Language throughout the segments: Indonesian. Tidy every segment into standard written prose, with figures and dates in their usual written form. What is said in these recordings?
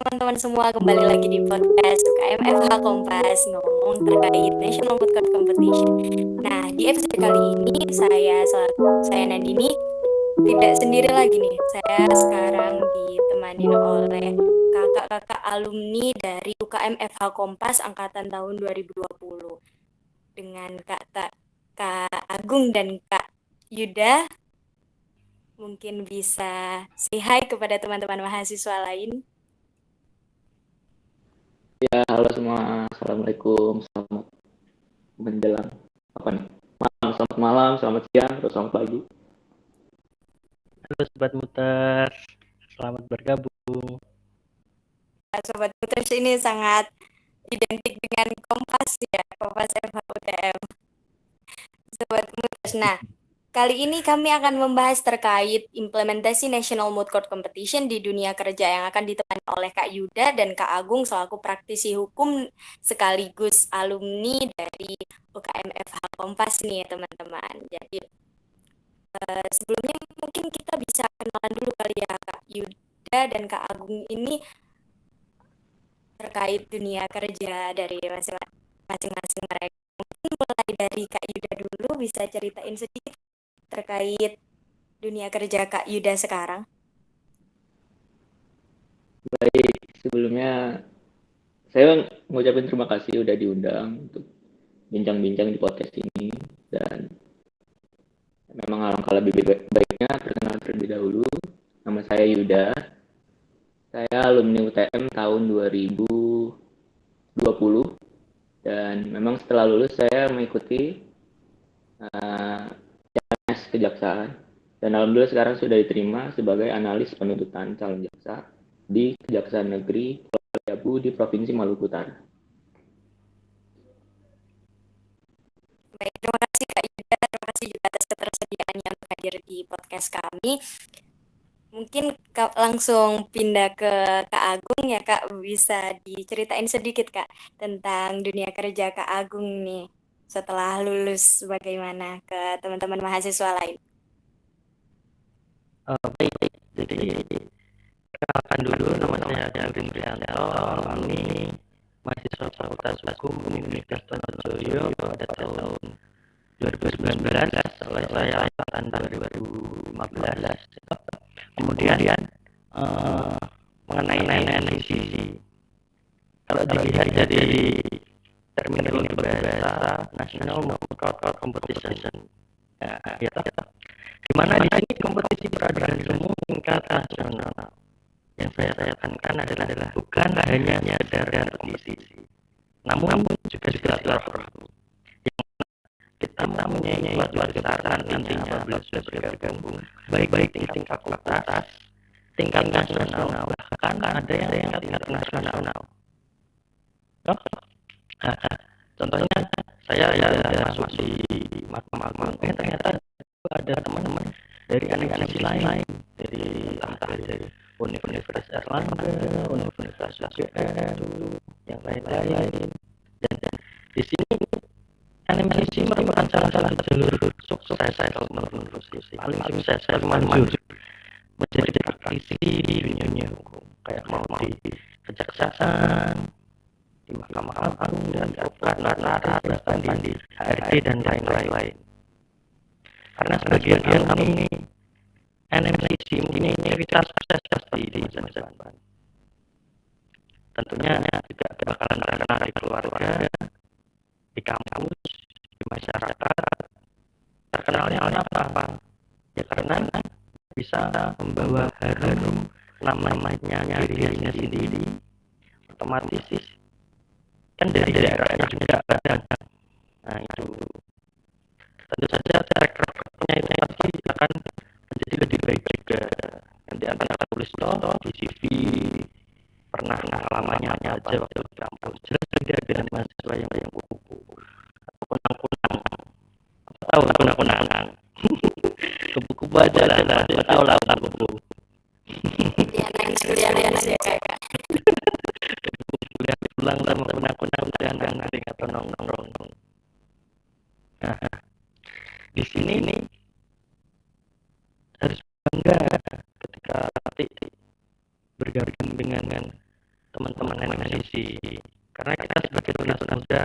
teman-teman semua, kembali lagi di podcast UKM FH Kompas ngomong terkait National Food Competition. Nah, di episode kali ini saya Nandini tidak sendiri lagi nih. Saya sekarang ditemani oleh kakak-kakak alumni dari UKM FH Kompas angkatan tahun 2020 dengan Kak Agung dan Kak Yuda. Mungkin bisa say hi kepada teman-teman mahasiswa lain. Ya, halo semua. Assalamualaikum. Selamat menjelang apa nih? Selamat malam, selamat siang, atau selamat pagi. Halo Sobat Muters, selamat bergabung. Sobat Putri ini sangat identik dengan Kompas ya, Kompas FHUTM. Sobat Putri. Nah, kali ini kami akan membahas terkait implementasi National Moot Court Competition di dunia kerja yang akan ditemani oleh Kak Yuda dan Kak Agung selaku praktisi hukum sekaligus alumni dari UKM FH Kompas nih teman-teman. Jadi sebelumnya mungkin kita bisa kenalan dulu kali ya Kak Yuda dan Kak Agung ini terkait dunia kerja dari masing-masing mereka. Mungkin mulai dari Kak Yuda dulu bisa ceritain sedikit terkait dunia kerja Kak Yuda sekarang. Baik, sebelumnya saya mengucapkan terima kasih udah diundang untuk bincang-bincang di podcast ini, dan memang alangkah lebih baiknya perkenalan terlebih dahulu. Nama saya Yuda. Saya alumni UTM tahun 2020, dan memang setelah lulus saya mengikuti tes kejaksaan, dan alhamdulillah sekarang sudah diterima sebagai analis penuntutan calon jaksa di Kejaksaan Negeri Pulau Jabu di Provinsi Maluku Utara. Baik, terima kasih Kak Yuda, terima kasih juga atas ketersediaannya untuk hadir di podcast kami. Mungkin langsung pindah ke Kak Agung ya Kak, bisa diceritain sedikit Kak tentang dunia kerja Kak Agung nih setelah lulus bagaimana ke teman-teman mahasiswa lain. Baik, jadi perkenalkan dulu, nama saya Agung Prianto, alumni mahasiswa Fakultas Hukum Universitas Tarumanagara pada tahun 2019, setelah saya angkatan 2015. Kemudian mengenai analisis, kalau dilihat dari terminologi bahasa National Moot Court Competition, ya, di mana di sini kompetisi peradilan umum tingkat nasional. Yang saya tekankan adalah bukan hanya sekedar kompetisi, namun juga silaturahmi. Kita mempunyai suatu kesadaran nantinya apabila sudah bergabung, baik di tingkat fakultas, tingkat nasional, bahkan ada yang tingkat internasional. Contohnya saya masuk di Mahkamah Agung, ternyata ada teman-teman dari aneka lain, dari Universitas Erlangga, Universitas UGM, yang lain-lain. Dan di sini animasi merupakan salah satu jalur sukses paling sukses paling maju menjadi praktisi di dunia hukum, kayak mau di kejaksaan, di Mahkamah Agung, dan bahkan di HRD dan lain-lain. Karena sebagian alumni NMCC mempunyai cerita sukses di masa depan. Tentunya juga bakalan terkenal di keluarga, di kampus, di masyarakat. Terkenalnya apa? Ya karena bisa membawa harum namanya dirinya sendiri, otomatis kan dari daerahnya juga ada. Nah itu tentu saja track recordnya itu pasti akan menjadi lebih baik juga. Nanti akan tulis di CV pernah pengalamannya aja waktu di kampus. Jelas tidak dengan mahasiswa yang kupu atau kunang-kunang. Tahu kunang-kunang. Kupu-kupu aja lah, tahu lah kupu-kupu. Ya, nangis ya Kak. Kuliah pulang sama kunang-kunang dan nangis atau nongkrong. Nah, di sini nih harus bangga ketika nanti bergabung dengan teman-teman NMSC, karena kita sebagai tunas muda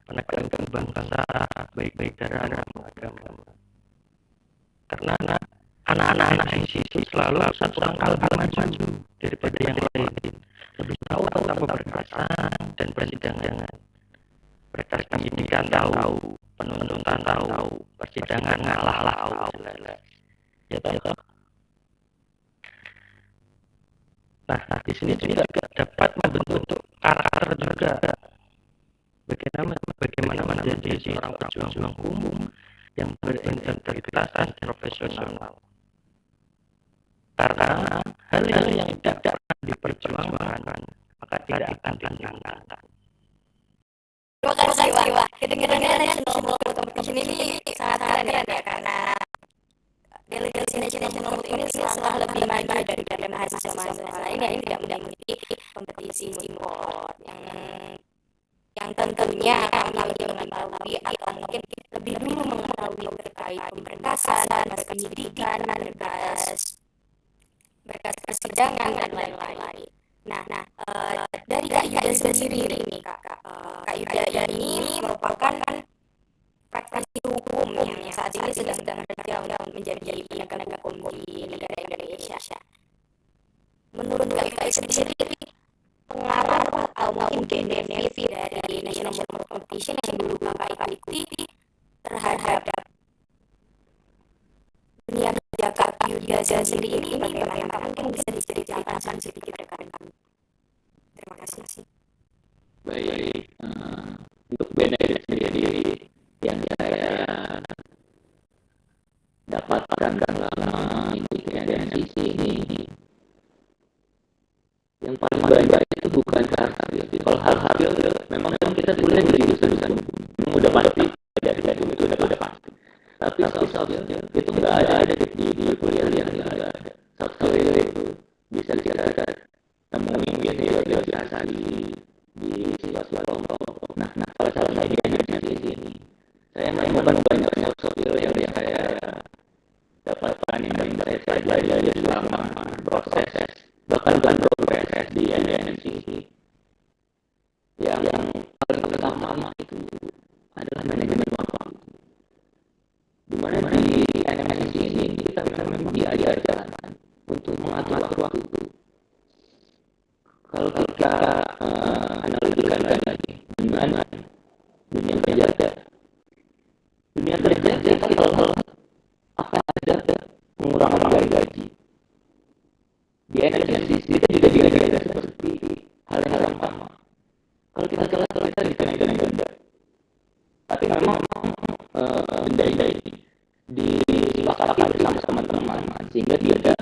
penegak hukum bangsa, baik-baik dari agama. Karena anak-anak NCC selalu satu langkah lebih maju daripada yang lain, lebih tahu tentang pemberkasan dan persidangan. Mereka penyidikan tahu, penuntutan tahu, persidangan ngalah tahu, ya tahu. Nah, di sini juga dapat membentuk karakter juga. Bagaimana menjadi seorang pejuang hukum yang berintegritas dan profesional. Karena hal yang tidak pernah diperjuangkan, maka tidak akan diangkat. Terima kasih Wah. Kedengarannya National Competition ini sangat keren ya, karena delegasi National ini selalu lebih maju dari mahasiswa lain yang tidak mengikuti kompetisi sport yang tentunya kami mengetahui atau mungkin lebih dulu mengetahui terkait pemberkasan, berkas penyidikan, berkas persidangan dan lain-lain. Nah, dari Kak Yuda sendiri nih Kak Yuda ini merupakan praktisi hukum yang saat ini sedang berjalan menjadi penegak hukum di negara Indonesia. Menurut Kak Yuda sendiri, pengaruh atau mungkin benefit dari National Competition yang dulu Kakak ikuti terhadap dunia kerja Kak Yuda sendiri ini bagaimana? Mungkin bisa diceritakan sedikit rekan-rekan. Terima kasih. Baik, untuk benefit sendiri yang saya dapatkan selama mengikuti NCC ini, yang paling banyak itu bukan hard skill. Kalau hard skill memang kita kuliah di jurusan hukum, udah pasti dari dulu itu udah pasti. Tapi soft skill itu nggak ada di kuliah yang nggak ada. Soft skill itu bisa kita temuin biasa di siswa kelompok. Nah, salah satunya di sini saya menemukan banyak soft skill yang saya dapatkan dan saya pelajari selama proses bahkan progres di NMSC. Yang paling utama itu adalah manajemen waktu. Di mana di NMSC ini kita memang diajarkan untuk mengatur waktu. Kalau kita analogikan lagi dengan dunia kerja kita kalau apa ada pengurangan gaji. Di NMSC kita juga diajarkan seperti hal yang sama. Kalau kita dikenakan denda, tapi memang denda ini disepakati bersama teman-teman sehingga tidak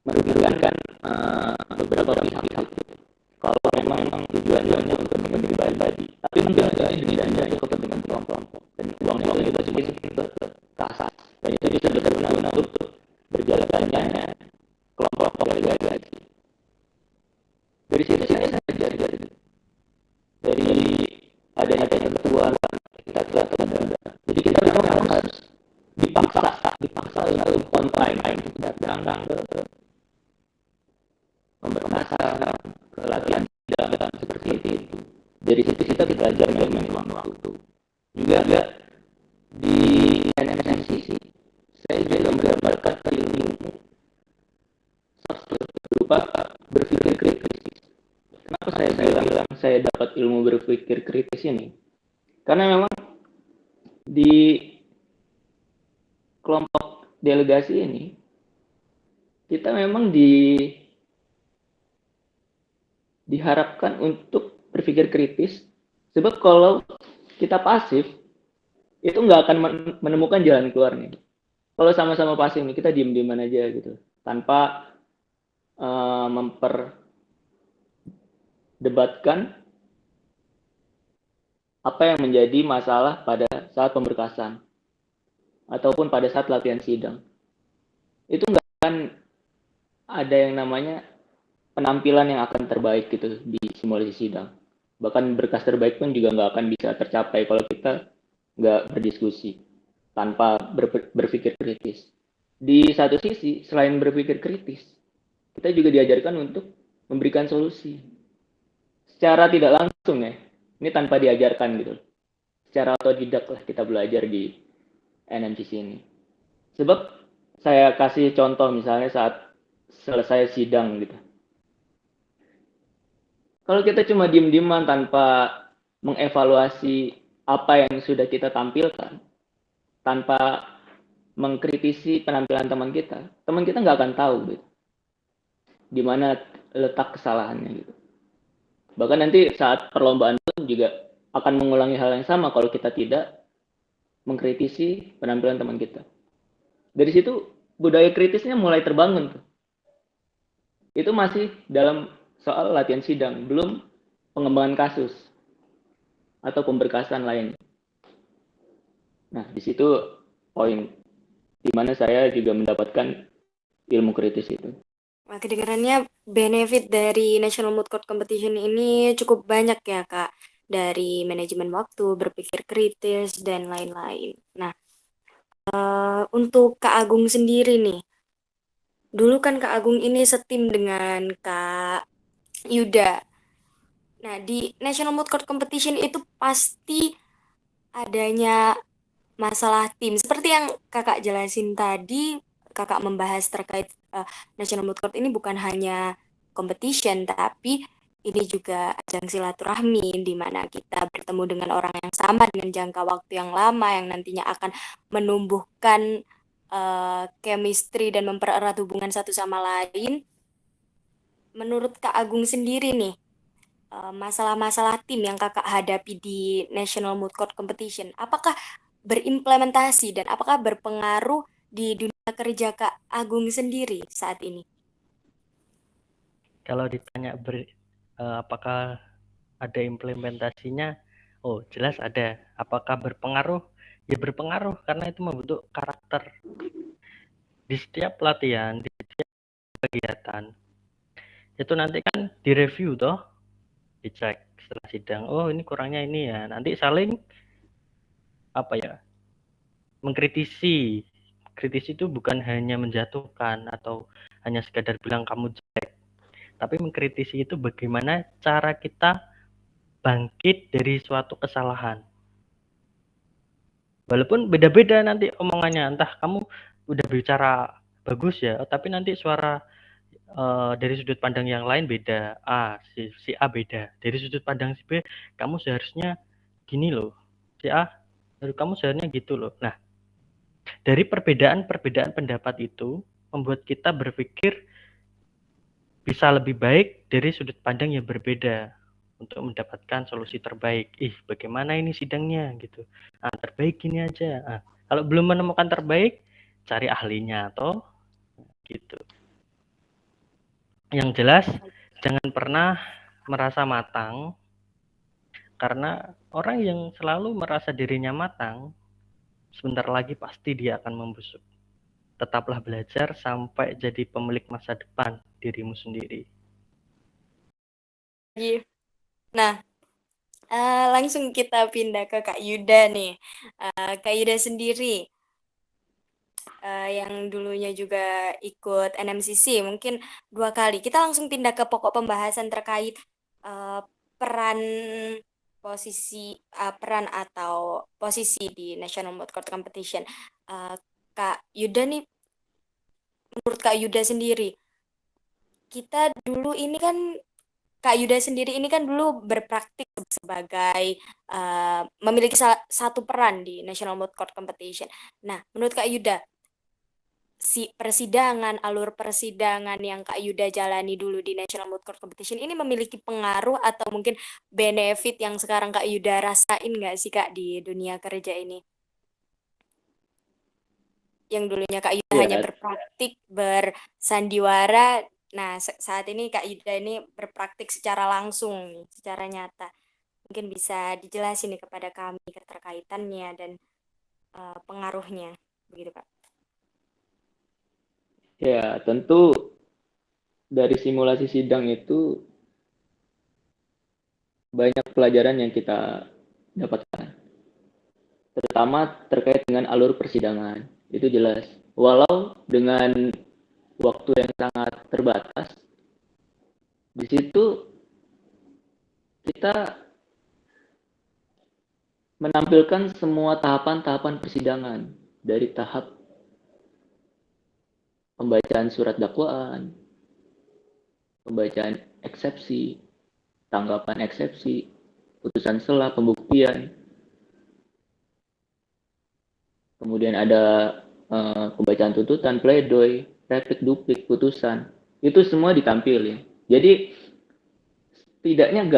merugikan beberapa pihak. Kalau memang tujuannya untuk kepentingan pribadi, tapi menjaga ini denda untuk kepentingan kelompok dan uangnya juga cuma sekitar kasar dan itu bisa berguna untuk berjalannya kelompok gaji. Dari situ saya belajar dari adanya ketentuan kita telah ada. Jadi kita memang harus dipaksa untuk on time datang ke pemberkasan, ke latihan sidang seperti itu. Dari situ kita belajar manajemen waktu. Juga di NMSC saya juga mendapatkan ilmu soft skill berupa berpikir kritis. Kenapa saya bilang saya dapat ilmu berpikir kritis ini? Karena memang di kelompok delegasi ini kita memang diharapkan untuk berpikir kritis, sebab kalau kita pasif itu nggak akan menemukan jalan keluarnya. Kalau sama-sama pasif nih kita diem-dieman aja gitu tanpa memperdebatkan apa yang menjadi masalah pada saat pemberkasan ataupun pada saat latihan sidang. Itu nggak akan ada yang namanya penampilan yang akan terbaik gitu di simulasi sidang. Bahkan berkas terbaik pun juga nggak akan bisa tercapai kalau kita nggak berdiskusi tanpa berpikir kritis. Di satu sisi, selain berpikir kritis, kita juga diajarkan untuk memberikan solusi secara tidak langsung ya. Ini tanpa diajarkan gitu. Secara otodidak lah kita belajar di NMCC ini. Sebab saya kasih contoh misalnya saat selesai sidang gitu. Kalau kita cuma diem-dieman tanpa mengevaluasi apa yang sudah kita tampilkan, tanpa mengkritisi penampilan teman kita nggak akan tahu gitu, di mana letak kesalahannya gitu. Bahkan nanti saat perlombaan pun juga akan mengulangi hal yang sama kalau kita tidak mengkritisi penampilan teman kita. Dari situ budaya kritisnya mulai terbangun tuh. Itu masih dalam soal latihan sidang, belum pengembangan kasus atau pemberkasan lain. Nah, di situ poin di mana saya juga mendapatkan ilmu kritis itu. Wah, kedengarannya benefit dari National Moot Court Competition ini cukup banyak ya, Kak. Dari manajemen waktu, berpikir kritis, dan lain-lain. Nah, untuk Kak Agung sendiri nih, dulu kan Kak Agung ini setim dengan Kak Yuda. Nah, di National Moot Court Competition itu pasti adanya masalah tim. Seperti yang Kakak jelasin tadi, Kakak membahas terkait National Moot Court ini bukan hanya competition, tapi ini juga ajang silaturahmi di mana kita bertemu dengan orang yang sama dengan jangka waktu yang lama yang nantinya akan menumbuhkan chemistry dan mempererat hubungan satu sama lain. Menurut Kak Agung sendiri nih, masalah-masalah tim yang Kakak hadapi di National Moot Court Competition, apakah berimplementasi dan apakah berpengaruh di dunia kerja Kak Agung sendiri saat ini? Kalau ditanya apakah ada implementasinya, oh jelas ada. Apakah berpengaruh? Ya berpengaruh karena itu membentuk karakter. Di setiap pelatihan, di setiap kegiatan, itu nanti kan direview toh, dicek setelah sidang. Oh ini kurangnya ini ya. Nanti saling apa ya? Mengkritisi. Kritisi itu bukan hanya menjatuhkan atau hanya sekadar bilang kamu jelek, tapi mengkritisi itu bagaimana cara kita bangkit dari suatu kesalahan. Walaupun beda-beda nanti omongannya, entah kamu udah bicara bagus ya, tapi nanti suara dari sudut pandang yang lain beda. Si A beda. Dari sudut pandang si B, kamu seharusnya gini loh. Si A, kamu seharusnya gitu loh. Nah, dari perbedaan-perbedaan pendapat itu membuat kita berpikir bisa lebih baik dari sudut pandang yang berbeda untuk mendapatkan solusi terbaik. Bagaimana ini sidangnya gitu. Terbaik gini aja. Kalau belum menemukan terbaik, cari ahlinya atau gitu. Yang jelas jangan pernah merasa matang, karena orang yang selalu merasa dirinya matang sebentar lagi pasti dia akan membusuk. Tetaplah belajar sampai jadi pemilik masa depan dirimu sendiri. Nah, langsung kita pindah ke Kak Yuda nih. Kak Yuda sendiri yang dulunya juga ikut NMCC mungkin 2 kali. Kita langsung pindah ke pokok pembahasan terkait peran peran atau posisi di National Moot Court Competition. Kak Yuda nih, menurut Kak Yuda sendiri, kita dulu ini kan Kak Yuda sendiri ini kan dulu berpraktik sebagai memiliki satu peran di National Moot Court Competition. Nah, menurut Kak Yuda, alur persidangan yang Kak Yuda jalani dulu di National Moot Court Competition ini memiliki pengaruh atau mungkin benefit yang sekarang Kak Yuda rasain nggak sih Kak di dunia kerja ini? Yang dulunya Kak Yuda hanya berpraktik, bersandiwara, nah saat ini Kak Yuda ini berpraktik secara langsung, secara nyata. Mungkin bisa dijelasin nih kepada kami keterkaitannya dan pengaruhnya, begitu Kak. Ya, tentu dari simulasi sidang itu banyak pelajaran yang kita dapatkan. Terutama terkait dengan alur persidangan. Itu jelas. Walau dengan waktu yang sangat terbatas, Di situ kita menampilkan semua tahapan-tahapan persidangan dari tahap pembacaan surat dakwaan, pembacaan eksepsi, tanggapan eksepsi, putusan sela, pembuktian, kemudian ada pembacaan tuntutan, pledoi, replik, duplik, putusan, itu semua ditampilkan. Jadi setidaknya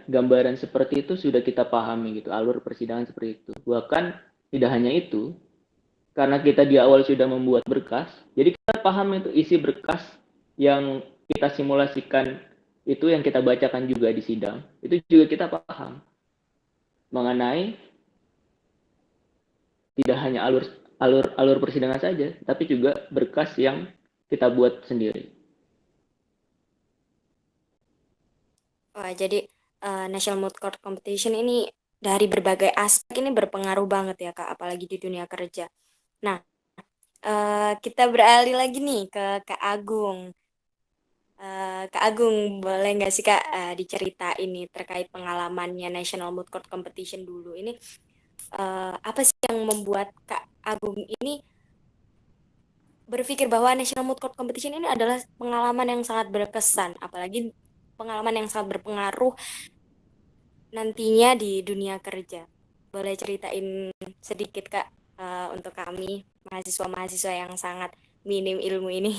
gambaran seperti itu sudah kita pahami gitu, alur persidangan seperti itu. Bahkan tidak hanya itu, karena kita di awal sudah membuat berkas, jadi kita paham itu isi berkas yang kita simulasikan itu yang kita bacakan juga di sidang, itu juga kita paham mengenai tidak hanya alur persidangan saja, tapi juga berkas yang kita buat sendiri. Wah, jadi National Moot Court Competition ini dari berbagai aspek ini berpengaruh banget ya Kak, apalagi di dunia kerja. Nah, kita beralih lagi nih ke Kak Agung. Kak Agung, boleh nggak sih Kak diceritain nih terkait pengalamannya National Moot Court Competition dulu ini? Apa sih yang membuat Kak Agung ini berpikir bahwa National Moot Court Competition ini adalah pengalaman yang sangat berkesan, apalagi pengalaman yang sangat berpengaruh nantinya di dunia kerja. Boleh ceritain sedikit Kak untuk kami mahasiswa-mahasiswa yang sangat minim ilmu ini.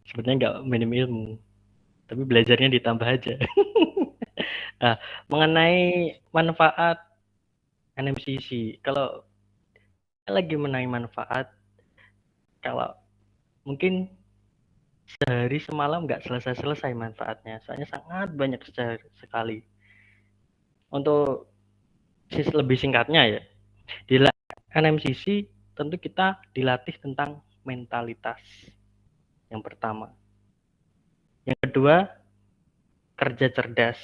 Sebenarnya nggak minim ilmu, tapi belajarnya ditambah aja. Nah, mengenai manfaat NMCC, kalau lagi mengenai manfaat, kalau mungkin sehari semalam nggak selesai manfaatnya, soalnya sangat banyak sekali. Untuk lebih singkatnya ya, di NMCC tentu kita dilatih tentang mentalitas yang pertama. Yang kedua, kerja cerdas.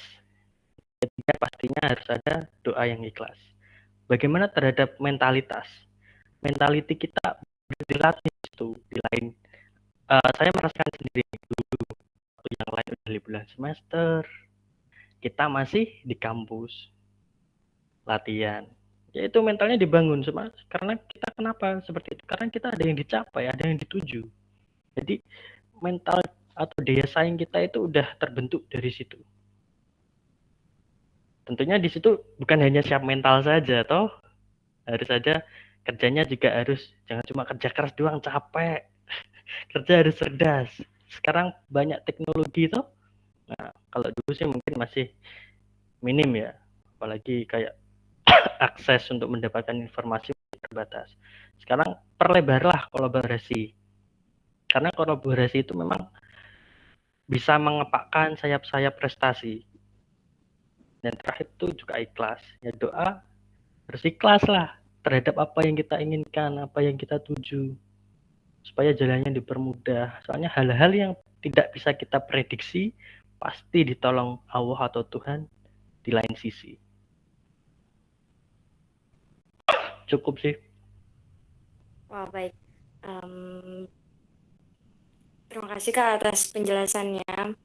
Ketiga, pastinya harus ada doa yang ikhlas. Bagaimana terhadap mentalitas? Mentality kita dilatih itu di lain. Saya merasakan sendiri dulu, waktu yang lain udah liburan semester, kita masih di kampus latihan. Yaitu mentalnya dibangun karena kita kenapa seperti itu? Karena kita ada yang dicapai, ada yang dituju. Jadi mental atau daya saing kita itu udah terbentuk dari situ. Tentunya di situ bukan hanya siap mental saja, toh harus ada kerjanya juga harus, jangan cuma kerja keras doang capek. Kerja harus cerdas. Sekarang banyak teknologi toh. Nah, kalau dulu sih mungkin masih minim ya, apalagi kayak akses untuk mendapatkan informasi terbatas. Sekarang perlebarlah kolaborasi, karena kolaborasi itu memang bisa mengepakkan sayap-sayap prestasi. Dan terakhir itu juga ikhlas. Ya doa harus ikhlas lah terhadap apa yang kita inginkan, apa yang kita tuju, supaya jalannya dipermudah. Soalnya hal-hal yang tidak bisa kita prediksi pasti ditolong Allah atau Tuhan di lain sisi. Cukup sih. Wah, baik. Terima kasih Kak atas penjelasannya.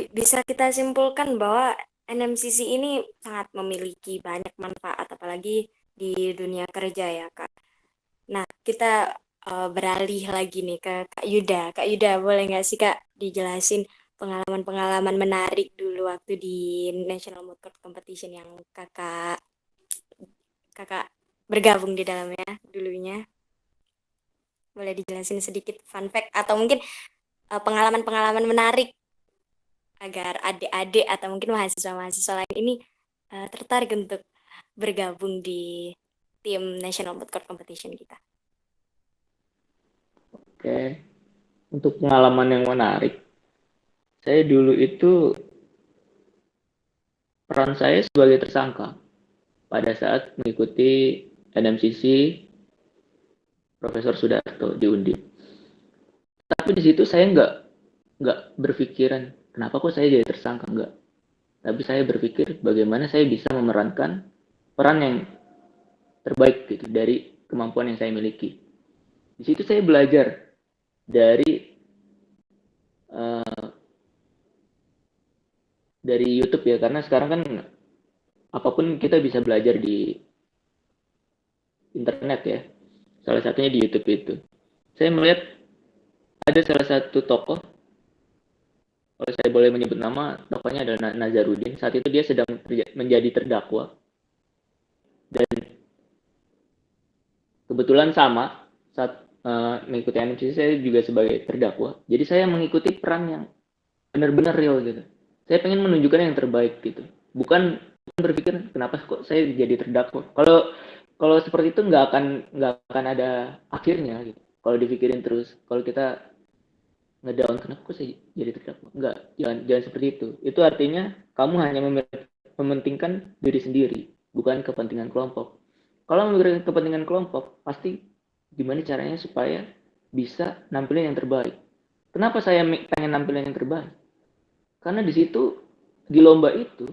Bisa kita simpulkan bahwa NMCC ini sangat memiliki banyak manfaat, apalagi di dunia kerja ya Kak. Nah, kita beralih lagi nih ke Kak Yuda. Kak Yuda, boleh nggak sih Kak dijelasin pengalaman-pengalaman menarik dulu waktu di National Moot Court Competition yang kakak bergabung di dalamnya dulunya? Boleh dijelasin sedikit fun fact atau mungkin pengalaman-pengalaman menarik agar adik-adik atau mungkin mahasiswa-mahasiswa lain ini tertarik untuk bergabung di tim National Moot Court Competition kita. Oke, untuk pengalaman yang menarik, saya dulu itu peran saya sebagai tersangka pada saat mengikuti NMCC Profesor Sudarto di Undip. Tapi di situ saya nggak berpikiran kenapa kok saya jadi tersangka, enggak. Tapi saya berpikir bagaimana saya bisa memerankan peran yang terbaik gitu dari kemampuan yang saya miliki. Di situ saya belajar dari dari YouTube ya, karena sekarang kan apapun kita bisa belajar di internet ya. Salah satunya di YouTube itu. Saya melihat ada salah satu tokoh, kalau saya boleh menyebut nama, tokohnya adalah Nazarudin. Saat itu dia sedang menjadi terdakwa. Dan kebetulan sama, saat mengikuti animasi saya juga sebagai terdakwa. Jadi saya mengikuti peran yang benar-benar real gitu. Saya pengen menunjukkan yang terbaik gitu. Bukan berpikir kenapa kok saya jadi terdakwa. Kalau seperti itu nggak akan ada akhirnya gitu. Kalau dipikirin terus, kalau kita ngedown kenapa kok saya jadi terdakwa, enggak, jangan seperti itu. Itu artinya kamu hanya mementingkan diri sendiri, bukan kepentingan kelompok. Kalau memikirkan kepentingan kelompok, pasti gimana caranya supaya bisa nampilin yang terbaik. Kenapa saya pengen nampilin yang terbaik? Karena di situ, di lomba itu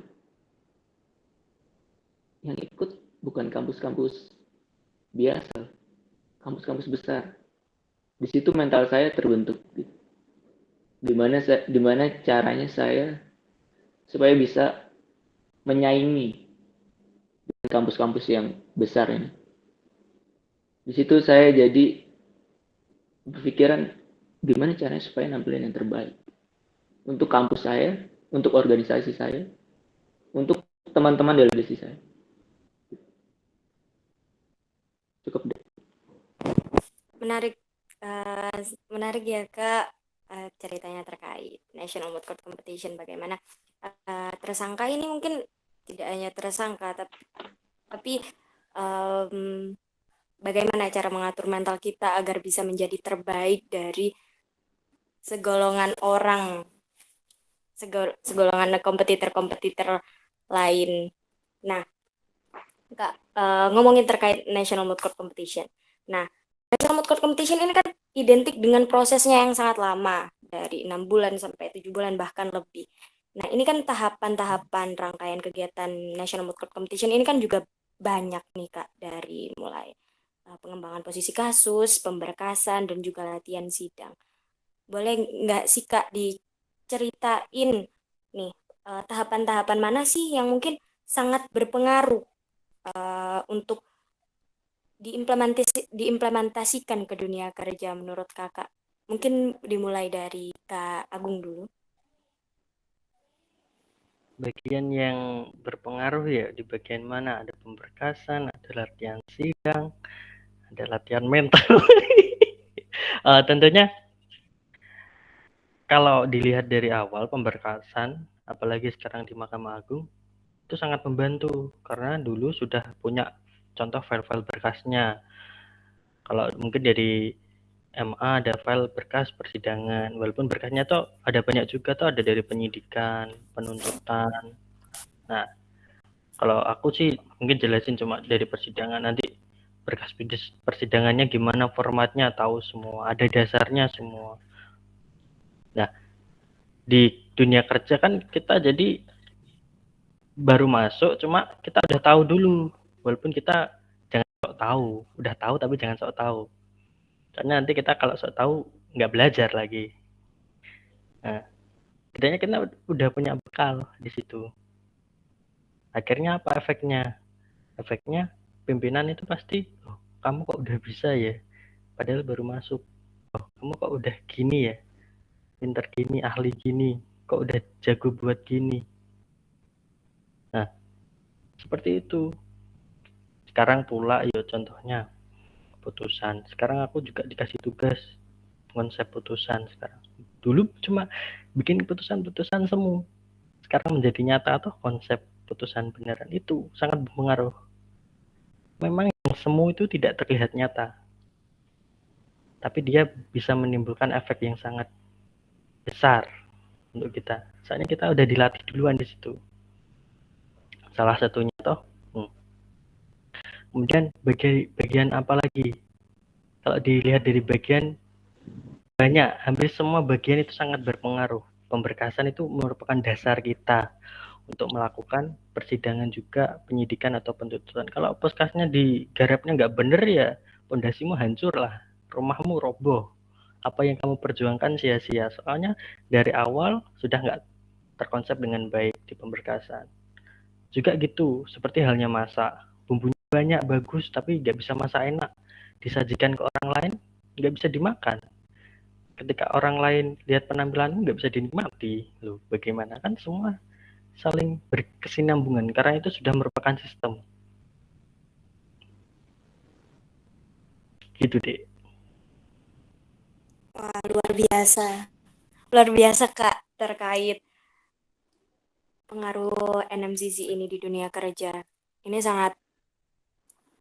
yang ikut bukan kampus-kampus biasa, kampus-kampus besar. Di situ mental saya terbentuk gitu. Gimana caranya saya supaya bisa menyaingi kampus-kampus yang besar ini. Di situ saya jadi berpikiran gimana caranya supaya nampilin yang terbaik untuk kampus saya, untuk organisasi saya, untuk teman-teman delegasi saya. Cukup deh. Menarik ya Kak, ceritanya terkait National Moot Court Competition, bagaimana tersangka ini mungkin tidak hanya tersangka tapi bagaimana cara mengatur mental kita agar bisa menjadi terbaik dari segolongan orang, segolongan kompetitor lain. Nah, Kak, ngomongin terkait National Moot Court Competition. Nah, National Moot Court Competition ini kan identik dengan prosesnya yang sangat lama, dari 6 bulan sampai 7 bulan bahkan lebih. Nah, ini kan tahapan-tahapan rangkaian kegiatan National Moot Court Competition ini kan juga banyak nih Kak, dari mulai pengembangan posisi kasus, pemberkasan, dan juga latihan sidang. Boleh nggak sih Kak diceritain nih tahapan-tahapan mana sih yang mungkin sangat berpengaruh untuk diimplementasikan ke dunia kerja menurut Kakak? Mungkin dimulai dari Kak Agung dulu. Bagian yang berpengaruh ya di bagian mana? Ada pemberkasan, ada latihan sidang, ada latihan mental. Tentunya kalau dilihat dari awal pemberkasan, apalagi sekarang di Mahkamah Agung, itu sangat membantu karena dulu sudah punya contoh file-file berkasnya. Kalau mungkin dari MA ada file berkas persidangan, walaupun berkasnya tuh ada banyak juga, tuh ada dari penyidikan, penuntutan. Nah, kalau aku sih mungkin jelasin cuma dari persidangan, nanti berkas persidangannya gimana formatnya tahu semua, ada dasarnya semua. Nah, di dunia kerja kan kita jadi baru masuk, cuma kita udah tahu dulu, walaupun kita jangan sok tahu, udah tahu tapi jangan sok tahu, karena nanti kita kalau sok tahu nggak belajar lagi. Nah, kita udah punya bekal di situ. Akhirnya apa efeknya? Efeknya pimpinan itu pasti, oh, kamu kok udah bisa ya, padahal baru masuk. Oh, kamu kok udah gini ya, pinter gini, ahli gini, kok udah jago buat gini. Nah, seperti itu. Sekarang pula ya contohnya putusan. Sekarang aku juga dikasih tugas konsep putusan sekarang. Dulu cuma bikin putusan-putusan semu. Sekarang menjadi nyata atau konsep putusan beneran, itu sangat berpengaruh. Memang yang semu itu tidak terlihat nyata, tapi dia bisa menimbulkan efek yang sangat besar untuk kita. Soalnya kita udah dilatih duluan di situ. Salah satunya toh. Kemudian bagian apa lagi? Kalau dilihat dari bagian, banyak, hampir semua bagian itu sangat berpengaruh. Pemberkasan itu merupakan dasar kita untuk melakukan persidangan juga, penyidikan atau penuntutan. Kalau puskasnya digarapnya nggak bener ya, pondasimu hancur lah, rumahmu roboh. Apa yang kamu perjuangkan sia-sia. Soalnya dari awal sudah nggak terkonsep dengan baik di pemberkasan. Juga gitu, seperti halnya masak. Bumbunya banyak, bagus, tapi nggak bisa masak enak. Disajikan ke orang lain, nggak bisa dimakan. Ketika orang lain lihat penampilanmu, nggak bisa dinikmati. Loh, bagaimana? Kan semua saling berkesinambungan, karena itu sudah merupakan sistem. Gitu, Dek. Wah, luar biasa Kak terkait pengaruh NMCC ini di dunia kerja. Ini sangat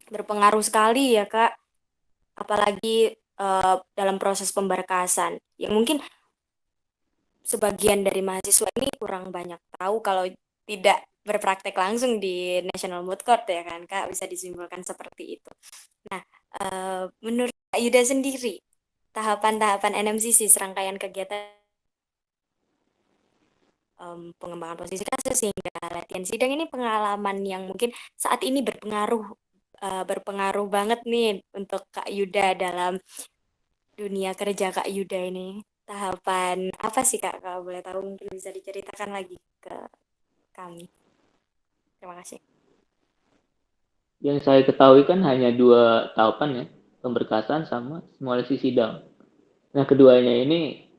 berpengaruh sekali ya Kak, apalagi dalam proses pemberkasan. Yang mungkin sebagian dari mahasiswa ini kurang banyak tahu kalau tidak berpraktek langsung di National Moot Court ya kan Kak, bisa disimpulkan seperti itu. Nah, menurut Kak Yuda sendiri, tahapan-tahapan NMCC, serangkaian kegiatan pengembangan posisi kasus hingga latihan sidang ini pengalaman yang mungkin saat ini berpengaruh banget nih untuk Kak Yuda dalam dunia kerja Kak Yuda ini. Tahapan apa sih Kak, kalau boleh tahu mungkin bisa diceritakan lagi ke kami. Terima kasih. Yang saya ketahui kan hanya 2 tahapan ya, pemberkasan sama simulasi sidang. Nah, keduanya ini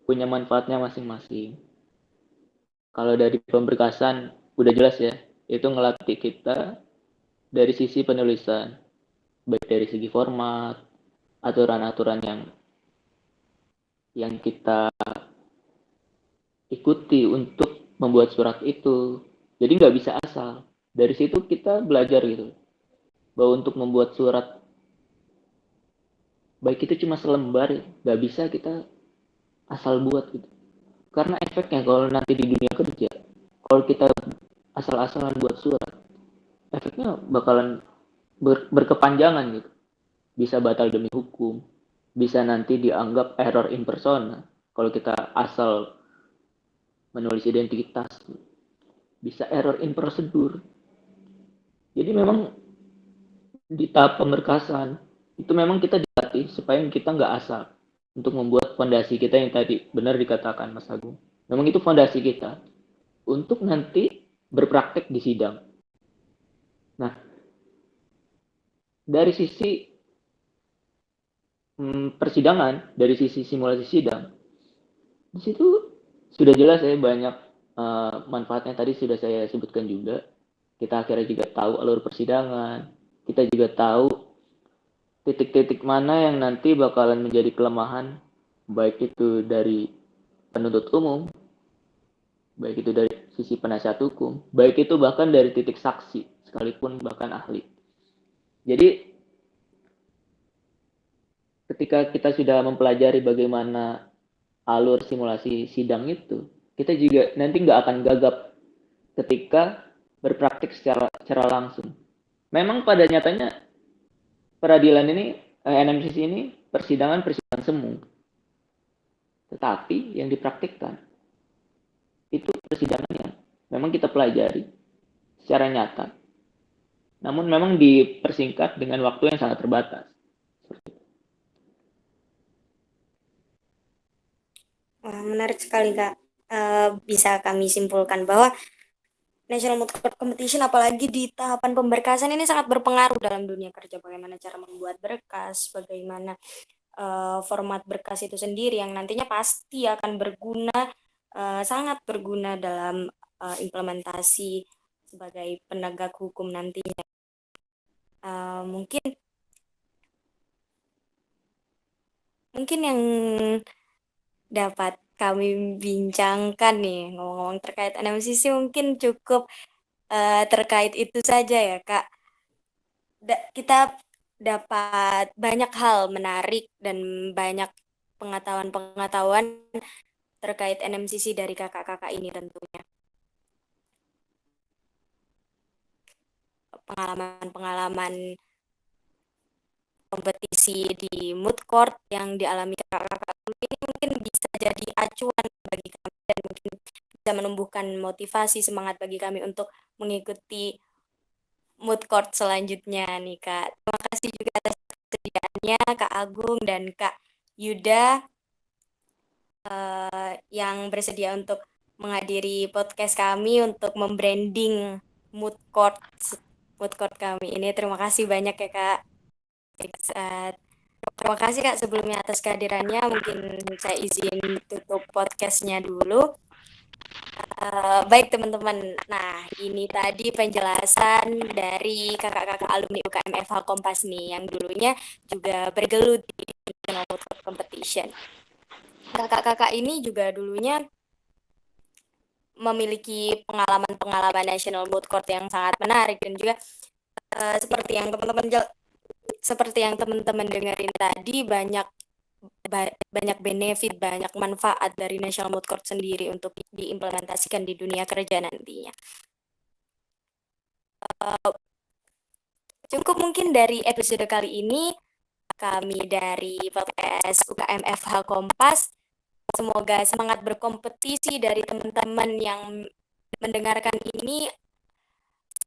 punya manfaatnya masing-masing. Kalau dari pemberkasan udah jelas ya, itu ngelatih kita dari sisi penulisan, baik dari segi format, aturan-aturan yang kita ikuti untuk membuat surat itu. Jadi nggak bisa asal. Dari situ kita belajar gitu, bahwa untuk membuat surat baik itu cuma selembar, nggak bisa kita asal buat gitu. Karena efeknya kalau nanti di dunia kerja, kalau kita asal-asalan buat surat, efeknya bakalan berkepanjangan gitu. Bisa batal demi hukum, bisa nanti dianggap error in persona kalau kita asal menulis identitas, bisa error in prosedur. Jadi memang di tahap pemberkasan itu memang kita dilatih supaya kita nggak asal untuk membuat fondasi kita yang tadi benar dikatakan Mas Agung. Memang itu fondasi kita untuk nanti berpraktek di sidang. Nah, dari sisi persidangan, dari sisi simulasi sidang, di situ sudah jelas ya banyak manfaatnya tadi sudah saya sebutkan juga. Kita akhirnya juga tahu alur persidangan, kita juga tahu titik-titik mana yang nanti bakalan menjadi kelemahan, baik itu dari penuntut umum, baik itu dari sisi penasihat hukum, baik itu bahkan dari titik saksi, sekalipun bahkan ahli. Jadi ketika kita sudah mempelajari bagaimana alur simulasi sidang itu, kita juga nanti nggak akan gagap ketika berpraktik secara langsung. Memang pada nyatanya peradilan ini, NMCC ini persidangan semu. Tetapi yang dipraktikkan itu persidangan yang memang kita pelajari secara nyata. Namun memang dipersingkat dengan waktu yang sangat terbatas. Wah, menarik sekali Kak. Bisa kami simpulkan bahwa National Moot Court Competition apalagi di tahapan pemberkasan ini sangat berpengaruh dalam dunia kerja. Bagaimana cara membuat berkas, bagaimana format berkas itu sendiri yang nantinya pasti akan berguna, sangat berguna dalam implementasi sebagai penegak hukum nantinya. Mungkin yang dapat kami bincangkan nih ngomong-ngomong terkait NMCC mungkin cukup terkait itu saja ya Kak. Kita dapat banyak hal menarik dan banyak pengetahuan-pengetahuan terkait NMCC dari kakak-kakak ini tentunya. Pengalaman-pengalaman kompetisi di moot court yang dialami kakak-kakak ini mungkin bisa jadi acuan bagi kami dan mungkin bisa menumbuhkan motivasi semangat bagi kami untuk mengikuti moot court selanjutnya nih Kak. Terima kasih juga atas kesediaannya Kak Agung dan Kak Yuda yang bersedia untuk menghadiri podcast kami untuk membranding mood court kami ini. Terima kasih banyak ya Kak. Terima kasih Kak sebelumnya atas kehadirannya. Mungkin saya izin tutup podcastnya dulu. Baik teman-teman, nah ini tadi penjelasan dari kakak-kakak alumni UKM FH Kompas nih yang dulunya juga bergelut di National Mood Court Competition. Kakak-kakak ini juga dulunya memiliki pengalaman-pengalaman National Mood Court yang sangat menarik dan juga seperti yang teman-teman dengerin tadi banyak benefit, banyak manfaat dari National Mood Court sendiri untuk diimplementasikan di dunia kerja nantinya. Cukup mungkin dari episode kali ini, kami dari podcast UKM FH Kompas. Semoga semangat berkompetisi dari teman-teman yang mendengarkan ini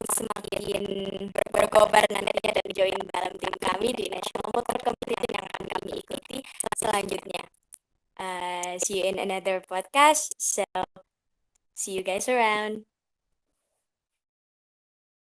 semakin berkobar nantinya dan join dalam tim kami di National Mood Court Competition yang akan kami ikuti selanjutnya. See you in another podcast. So, see you guys around.